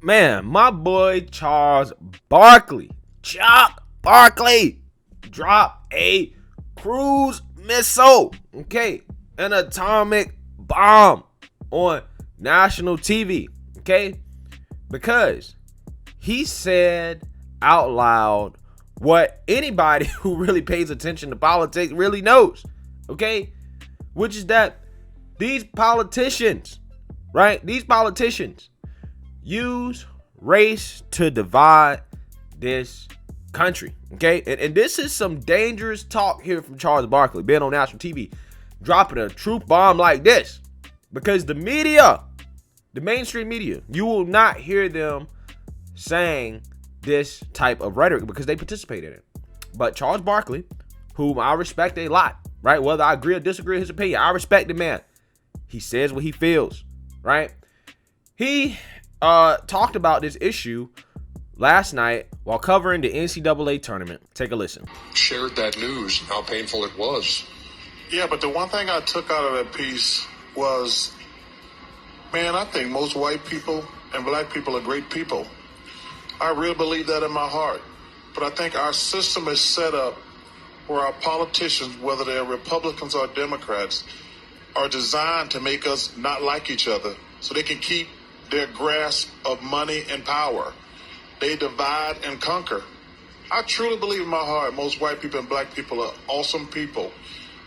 Man, my boy Charles Barkley, Chuck Barkley, dropped a cruise missile, okay, an atomic bomb on national TV, okay, because he said out loud what anybody who really pays attention to politics really knows, okay, which is that these politicians, right, these politicians use race to divide this country, okay? And this is some dangerous talk here from Charles Barkley, being on national TV, dropping a truth bomb like this. Because the media, the mainstream media, you will not hear them saying this type of rhetoric because they participate in it. But Charles Barkley, whom I respect a lot, right? Whether I agree or disagree with his opinion, I respect the man. He says what he feels, right? He talked about this issue last night while covering the NCAA tournament. Take a listen. Shared that news, how painful it was. Yeah, but the one thing I took out of that piece was, man, I think most white people and black people are great people. I really believe that in my heart. But I think our system is set up where our politicians, whether they're Republicans or Democrats, are designed to make us not like each other so they can keep their grasp of money and power. They divide and conquer. I truly believe in my heart most white people and black people are awesome people,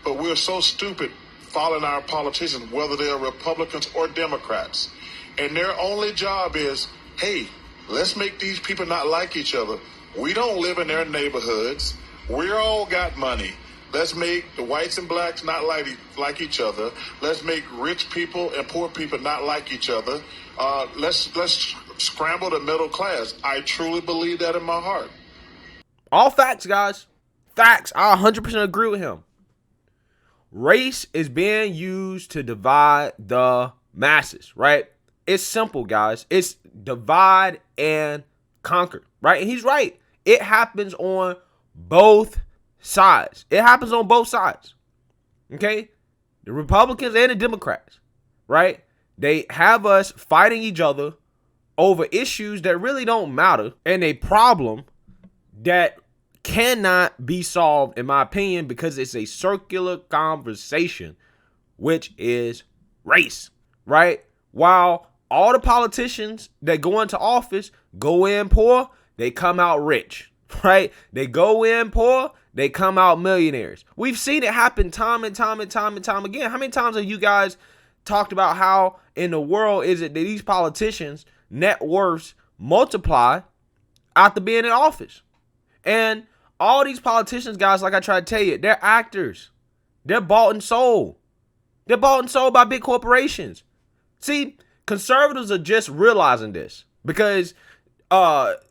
but we're so stupid following our politicians, whether they're Republicans or Democrats. And their only job is, hey, let's make these people not like each other. We don't live in their neighborhoods. We're all got money. Let's make the whites and blacks not like each other. Let's make rich people and poor people not like each other. Let's scramble the middle class. I truly believe that in my heart. All facts, guys. Facts. I 100% agree with him. Race is being used to divide the masses, right? It's simple, guys. It's divide and conquer, right? And he's right. It happens on both sides. It happens on both sides. Okay? The Republicans and the Democrats, right? They have us fighting each other over issues that really don't matter and a problem that cannot be solved, in my opinion, because it's a circular conversation, which is race, right? While all the politicians that go into office go in poor, they come out rich, right? They go in poor, they come out millionaires. We've seen it happen time and time again. How many times have you guys talked about how in the world is it that these politicians' net worths multiply after being in office? And all these politicians, guys, like I try to tell you, they're actors. They're bought and sold. They're bought and sold by big corporations. See, conservatives are just realizing this because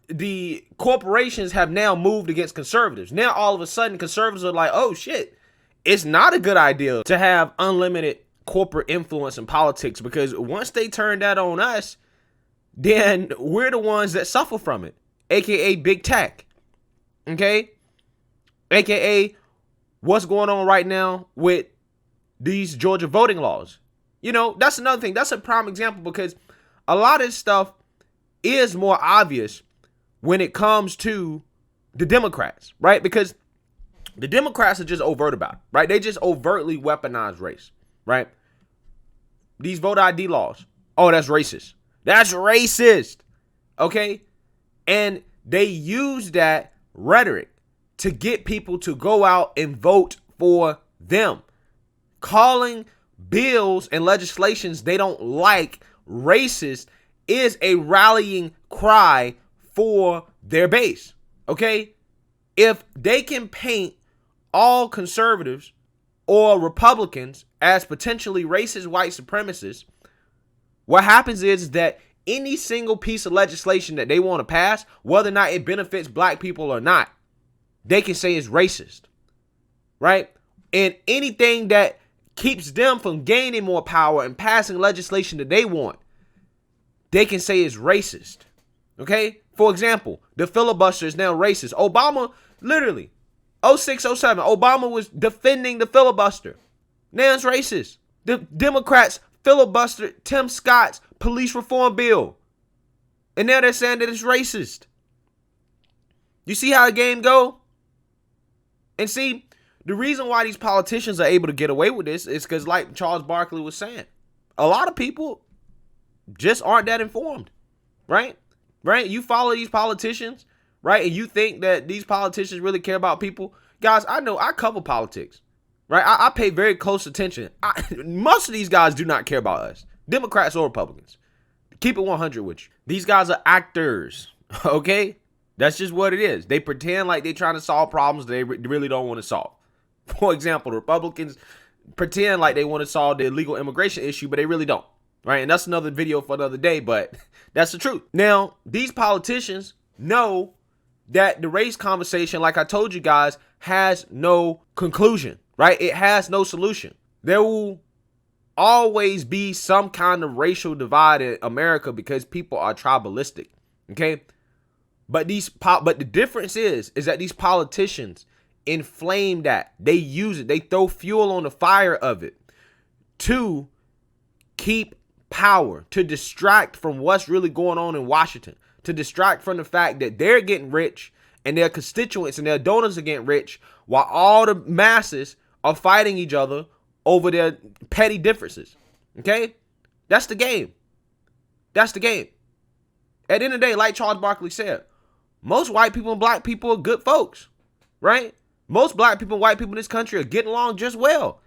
the corporations have now moved against conservatives. Now, all of a sudden, conservatives are like, oh, shit, it's not a good idea to have unlimited corporate influence in politics because once they turn that on us, then we're the ones that suffer from it, a.k.a. big tech, okay? A.k.a. what's going on right now with these Georgia voting laws. You know, that's another thing. That's a prime example because a lot of this stuff is more obvious when it comes to the Democrats, right? Because the Democrats are just overt about it, right? They just overtly weaponize race, right? These voter ID laws. Oh, that's racist. That's racist. Okay? And they use that rhetoric to get people to go out and vote for them. Calling bills and legislations they don't like racist is a rallying cry for their base. Okay? If they can paint all conservatives or Republicans as potentially racist white supremacists, what happens is that any single piece of legislation that they want to pass, whether or not it benefits black people or not, they can say is racist, right? And anything that keeps them from gaining more power and passing legislation that they want, they can say is racist, okay? For example, the filibuster is now racist. Obama, literally, 06, 07, Obama was defending the filibuster. Now it's racist. The Democrats filibustered Tim Scott's police reform bill. And now they're saying that it's racist. You see how the game go? And see, the reason why these politicians are able to get away with this is because, like Charles Barkley was saying, a lot of people just aren't that informed, right? Right? You follow these politicians, right? And you think that these politicians really care about people. Guys, I know I cover politics, right? I pay very close attention. Most of these guys do not care about us, Democrats or Republicans. Keep it 100 with you. These guys are actors, okay? That's just what it is. They pretend like they're trying to solve problems they really don't want to solve. For example, the Republicans pretend like they want to solve the illegal immigration issue, but they really don't, right? And that's another video for another day, but that's the truth. Now, these politicians know that the race conversation, like I told you guys, has no conclusion, right? It has no solution. There will always be some kind of racial divide in America because people are tribalistic, okay? But the difference is that these politicians inflame that. They use it. They throw fuel on the fire of it to keep power, to distract from what's really going on in Washington, to distract from the fact that they're getting rich and their constituents and their donors are getting rich while all the masses are fighting each other over their petty differences. Okay? That's the game. That's the game. At the end of the day, like Charles Barkley said, most white people and black people are good folks, right? Most black people and white people in this country are getting along just well.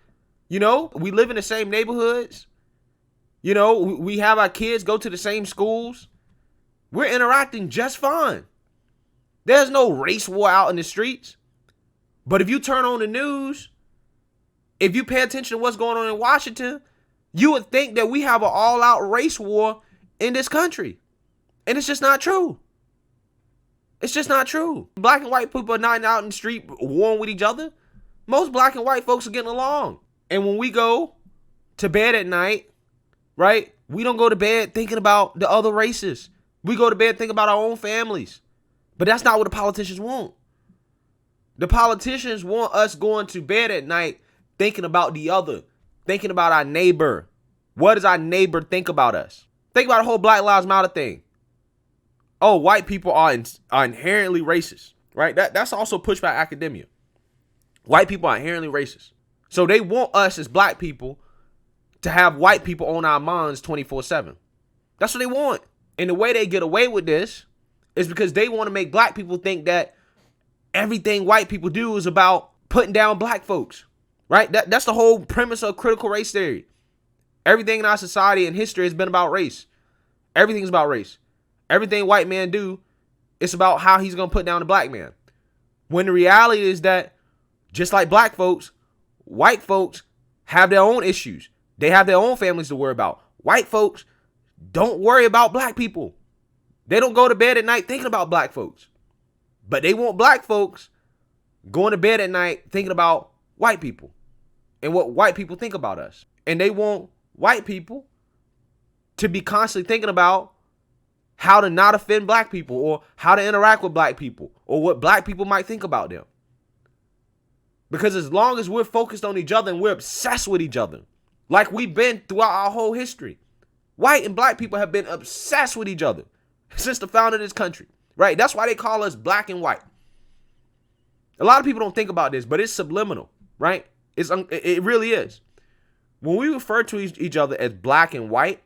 You know, we live in the same neighborhoods. You know, we have our kids go to the same schools. We're interacting just fine. There's no race war out in the streets. But if you turn on the news, if you pay attention to what's going on in Washington, you would think that we have an all-out race war in this country. And it's just not true. It's just not true. Black and white people are not out in the street warring with each other. Most black and white folks are getting along. And when we go to bed at night, right, we don't go to bed thinking about the other races. We go to bed thinking about our own families. But that's not what the politicians want. The politicians want us going to bed at night thinking about the other, thinking about our neighbor. What does our neighbor think about us? Think about the whole Black Lives Matter thing. Oh, white people are inherently racist, right? That's also pushed by academia. White people are inherently racist. So they want us as black people to have white people on our minds 24/7. That's what they want. And the way they get away with this is because they want to make black people think that everything white people do is about putting down black folks, right? That's the whole premise of critical race theory. Everything in our society and history has been about race. Everything's about race. Everything white men do, it's about how he's going to put down the black man. When the reality is that just like black folks, white folks have their own issues. They have their own families to worry about. White folks don't worry about black people. They don't go to bed at night thinking about black folks. But they want black folks going to bed at night thinking about white people and what white people think about us. And they want white people to be constantly thinking about how to not offend black people or how to interact with black people or what black people might think about them. Because as long as we're focused on each other and we're obsessed with each other, like we've been throughout our whole history, white and black people have been obsessed with each other since the founding of this country, right? That's why they call us black and white. A lot of people don't think about this, but it's subliminal, right? It really is. When we refer to each other as black and white,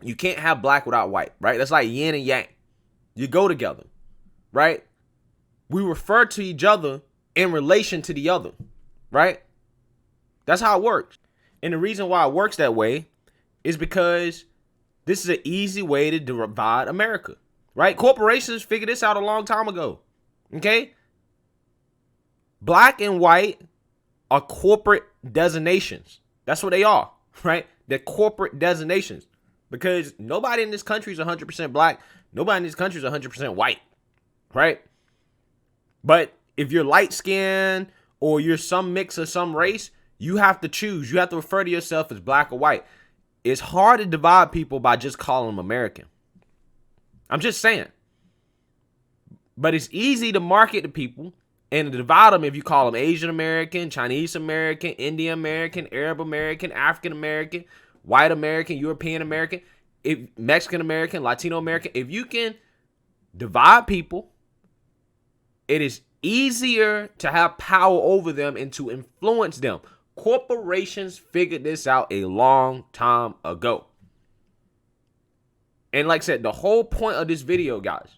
you can't have black without white, right? That's like yin and yang. You go together, right? We refer to each other in relation to the other, right? That's how it works. And the reason why it works that way is because this is an easy way to divide America, right? Corporations figured this out a long time ago, okay? Black and white are corporate designations. That's what they are, right? They're corporate designations. Because nobody in this country is 100% black. Nobody in this country is 100% white, right? But if you're light skinned or you're some mix of some race, you have to choose. You have to refer to yourself as black or white. It's hard to divide people by just calling them American. I'm just saying. But it's easy to market to people and to divide them if you call them Asian American, Chinese American, Indian American, Arab American, African American, white American, European American. if Mexican American, Latino American, if you can divide people, it is easier to have power over them and to influence them. Corporations figured this out a long time ago. And like I said, the whole point of this video, guys,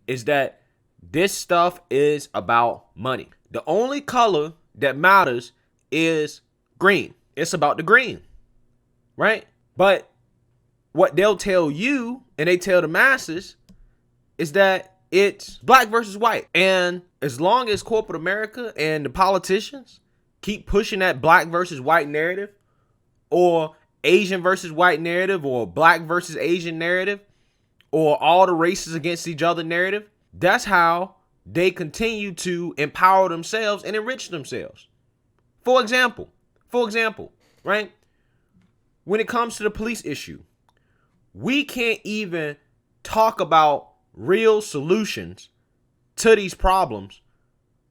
is that this stuff is about money. The only color that matters is green. It's about the green, right? But what they'll tell you and they tell the masses is that it's black versus white. And as long as corporate America and the politicians keep pushing that black versus white narrative, or Asian versus white narrative, or black versus Asian narrative, or all the races against each other narrative, that's how they continue to empower themselves and enrich themselves. For example, right? When it comes to the police issue, we can't even talk about real solutions to these problems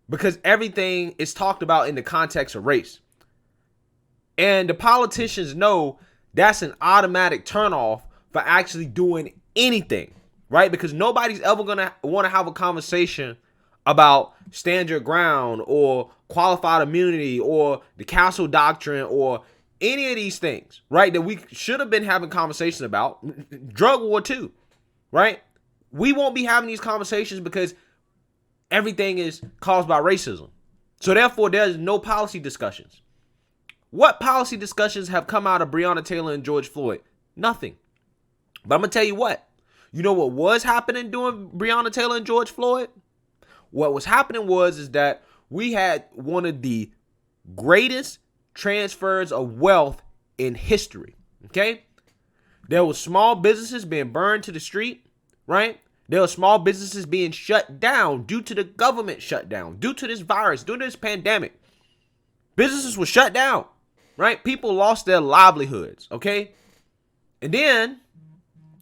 because everything is talked about in the context of race. And the politicians know that's an automatic turnoff for actually doing anything, right? Because nobody's ever going to want to have a conversation about stand your ground or qualified immunity or the castle doctrine or any of these things, right? That we should have been having conversations about. Drug war too, right? We won't be having these conversations because everything is caused by racism. So therefore, there's no policy discussions. What policy discussions have come out of Breonna Taylor and George Floyd? Nothing. But I'm going to tell you what. You know what was happening during Breonna Taylor and George Floyd? What was happening is that we had one of the greatest transfers of wealth in history, okay? There were small businesses being burned to the street, right? There were small businesses being shut down due to the government shutdown, due to this virus, due to this pandemic. Businesses were shut down, right? People lost their livelihoods, okay? And then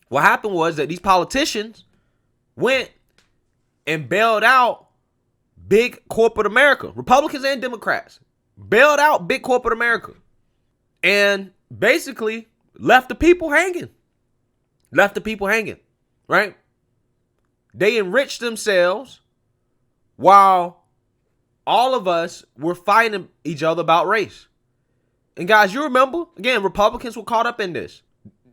what happened was that these politicians went and bailed out big corporate America, Republicans and Democrats, bailed out big corporate America and basically left the people hanging, right? They enriched themselves while all of us were fighting each other about race. And guys, you remember, again, Republicans were caught up in this,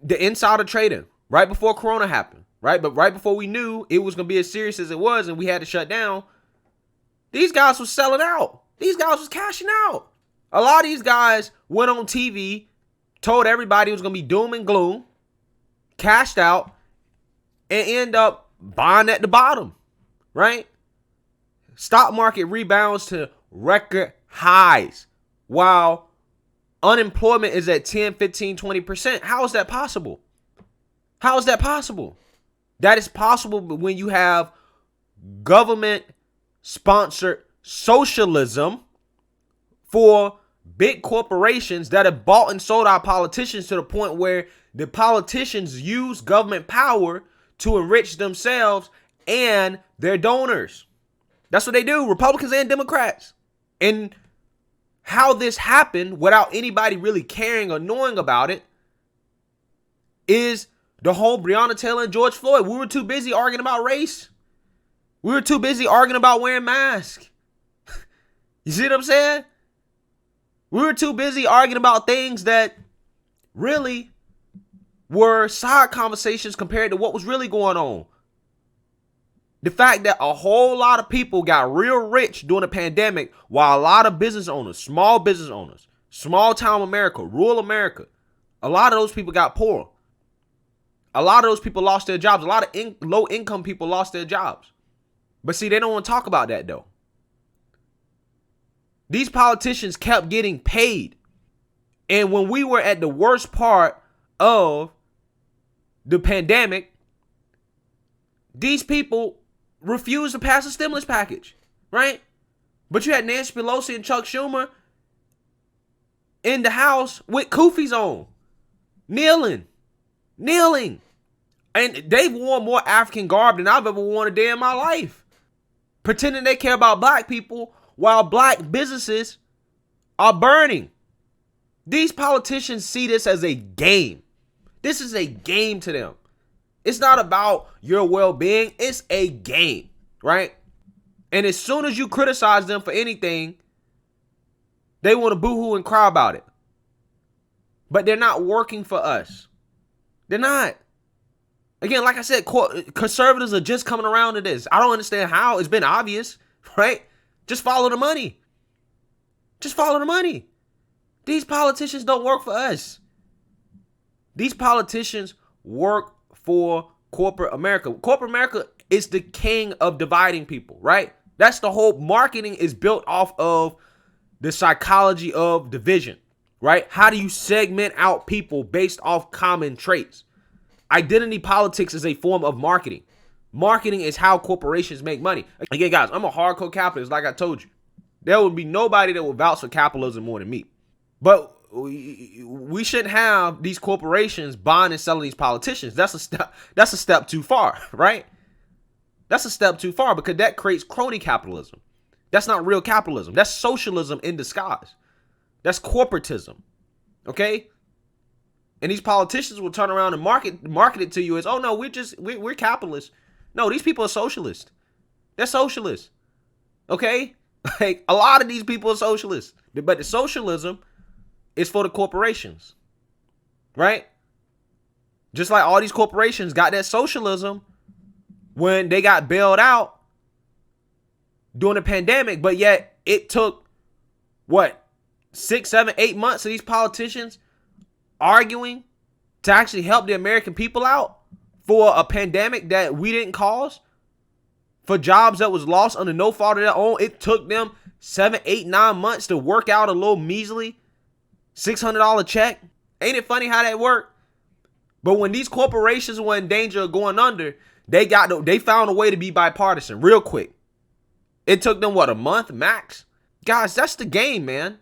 the insider trading right before Corona happened, right? But right before we knew it was going to be as serious as it was and we had to shut down, these guys were selling out. These guys was cashing out. A lot of these guys went on TV, told everybody it was going to be doom and gloom, cashed out, and end up buying at the bottom, right? Stock market rebounds to record highs while unemployment is at 10, 15, 20%. How is that possible? How is that possible? That is possible when you have government-sponsored socialism for big corporations that have bought and sold our politicians to the point where the politicians use government power to enrich themselves and their donors. That's what they do, Republicans and Democrats. And how this happened without anybody really caring or knowing about it is the whole Breonna Taylor and George Floyd. We were too busy arguing about race. We were too busy arguing about wearing masks. You see what I'm saying? We were too busy arguing about things that really were side conversations compared to what was really going on. The fact that a whole lot of people got real rich during the pandemic while a lot of business owners, small town America, rural America, a lot of those people got poor. A lot of those people lost their jobs. A lot of low income people lost their jobs. But see, they don't want to talk about that though. These politicians kept getting paid. And when we were at the worst part of the pandemic, these people refused to pass a stimulus package, right? But you had Nancy Pelosi and Chuck Schumer in the House with kufis on, kneeling. And they've worn more African garb than I've ever worn a day in my life, pretending they care about black people while black businesses are burning. These politicians see this as a game. This is a game to them. It's not about your well-being. It's a game, right? And as soon as you criticize them for anything, they want to boo-hoo and cry about it. But they're not working for us. They're not. Again, like I said, conservatives are just coming around to this. I don't understand how. It's been obvious, right? Just follow the money. Just follow the money. These politicians don't work for us. These politicians work for corporate America. Corporate America is the king of dividing people, right? That's the whole marketing is built off of the psychology of division, right? How do you segment out people based off common traits? Identity politics is a form of marketing. Marketing is how corporations make money. Again, guys, I'm a hardcore capitalist, like I told you. There would be nobody that would vouch for capitalism more than me. But we shouldn't have these corporations buying and selling these politicians. That's a step too far, right? That's a step too far because that creates crony capitalism. That's not real capitalism. That's socialism in disguise. That's corporatism. Okay? And these politicians will turn around and market it to you as, oh no, we're capitalists. No, these people are socialists. They're socialists. Okay? Like a lot of these people are socialists. But the socialism is for the corporations. Right? Just like all these corporations got that socialism when they got bailed out during the pandemic, but yet it took, 6, 7, 8 months of these politicians arguing to actually help the American people out for a pandemic that we didn't cause, for jobs that was lost under no fault of their own. It took them 7, 8, 9 months to work out a little measly $600 check. Ain't it funny how that worked? But when these corporations were in danger of going under, they found a way to be bipartisan real quick. It took them, a month max? Guys, that's the game, man.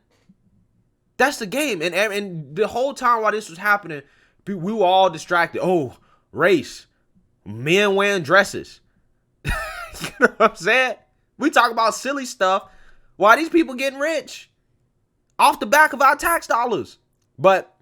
That's the game. And the whole time while this was happening, we were all distracted. Oh, race. Men wearing dresses. You know what I'm saying? We talk about silly stuff while these people getting rich off the back of our tax dollars. But,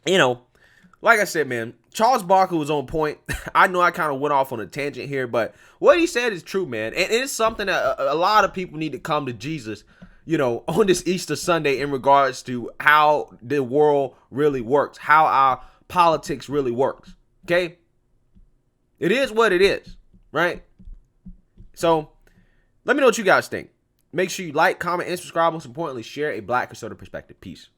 like I said, man, Charles Barkley was on point. I know I kind of went off on a tangent here, but what he said is true, man. And it's something that a lot of people need to come to Jesus, on this Easter Sunday in regards to how the world really works, how our politics really works. Okay? It is what it is, right? So let me know what you guys think. Make sure you like, comment, and subscribe. Most importantly, share a Black conservative perspective. Peace.